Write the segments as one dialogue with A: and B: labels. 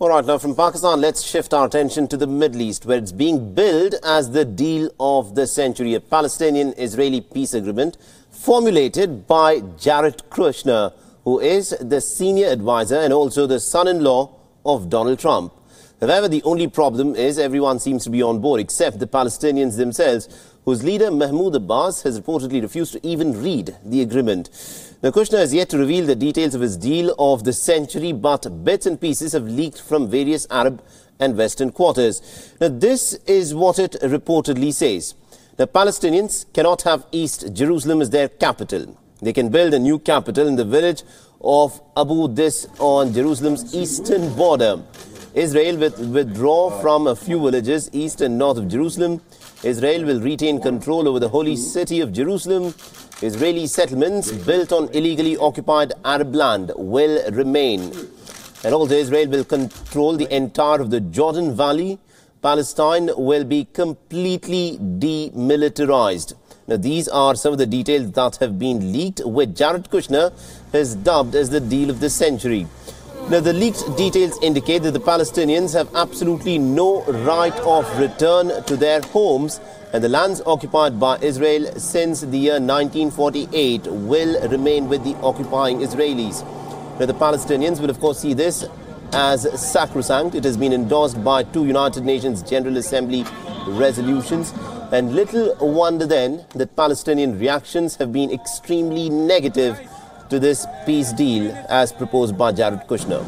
A: All right, now from Pakistan, let's shift our attention to the Middle East, where it's being billed as the deal of the century, a Palestinian-Israeli peace agreement formulated by Jared Kushner, who is the senior advisor and also the son-in-law of Donald Trump. However, the only problem is everyone seems to be on board except the Palestinians themselves, whose leader Mahmoud Abbas has reportedly refused to even read the agreement. Now, Kushner has yet to reveal the details of his deal of the century, but bits and pieces have leaked from various Arab and Western quarters. Now, this is what it reportedly says. The Palestinians cannot have East Jerusalem as their capital. They can build a new capital in the village of Abu Dis on Jerusalem's eastern border. Israel will withdraw from a few villages east and north of Jerusalem. Israel will retain control over the holy city of Jerusalem. Israeli settlements built on illegally occupied Arab land will remain. And also Israel will control the entire of the Jordan Valley. Palestine will be completely demilitarized. Now, these are some of the details that have been leaked, which Jared Kushner has dubbed as the deal of the century. Now, the leaked details indicate that the Palestinians have absolutely no right of return to their homes, and the lands occupied by Israel since the year 1948 will remain with the occupying Israelis. Now, the Palestinians will, of course, see this as sacrosanct. It has been endorsed by 2 United Nations General Assembly resolutions, and little wonder then that Palestinian reactions have been extremely negative to this peace deal as proposed by Jared Kushner.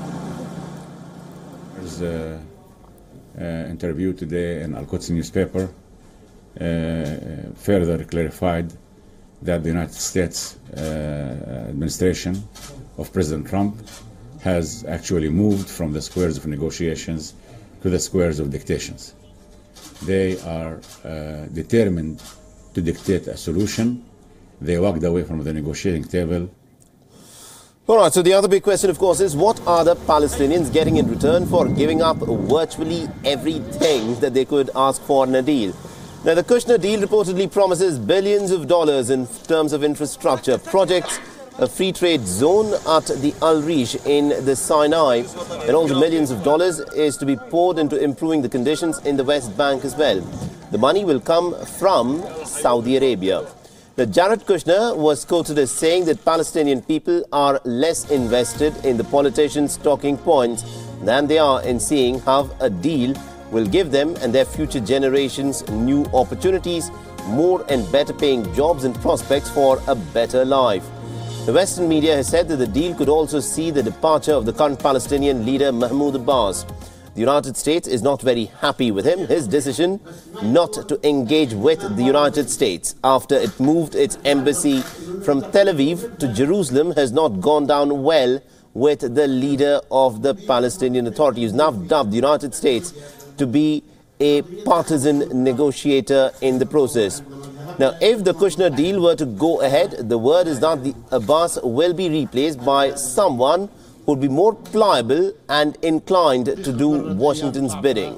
B: There's an interview today in Al-Quds newspaper further clarified that the United States administration of President Trump has actually moved from the squares of negotiations to the squares of dictations. They are determined to dictate a solution. They walked away from the negotiating table.
A: All right, so the other big question, of course, is what are the Palestinians getting in return for giving up virtually everything that they could ask for in a deal? Now, the Kushner deal reportedly promises billions of dollars in terms of infrastructure projects, a free trade zone at the Al Rish in the Sinai, and also millions of dollars is to be poured into improving the conditions in the West Bank as well. The money will come from Saudi Arabia. Now, Jared Kushner was quoted as saying that Palestinian people are less invested in the politicians' talking points than they are in seeing how a deal will give them and their future generations new opportunities, more and better paying jobs and prospects for a better life. The Western media has said that the deal could also see the departure of the current Palestinian leader Mahmoud Abbas. The United States is not very happy with him. His decision not to engage with the United States after it moved its embassy from Tel Aviv to Jerusalem has not gone down well with the leader of the Palestinian Authority, who's now dubbed the United States to be a partisan negotiator in the process. Now, if the Kushner deal were to go ahead, the word is that the Abbas will be replaced by someone who would be more pliable and inclined to do Washington's bidding.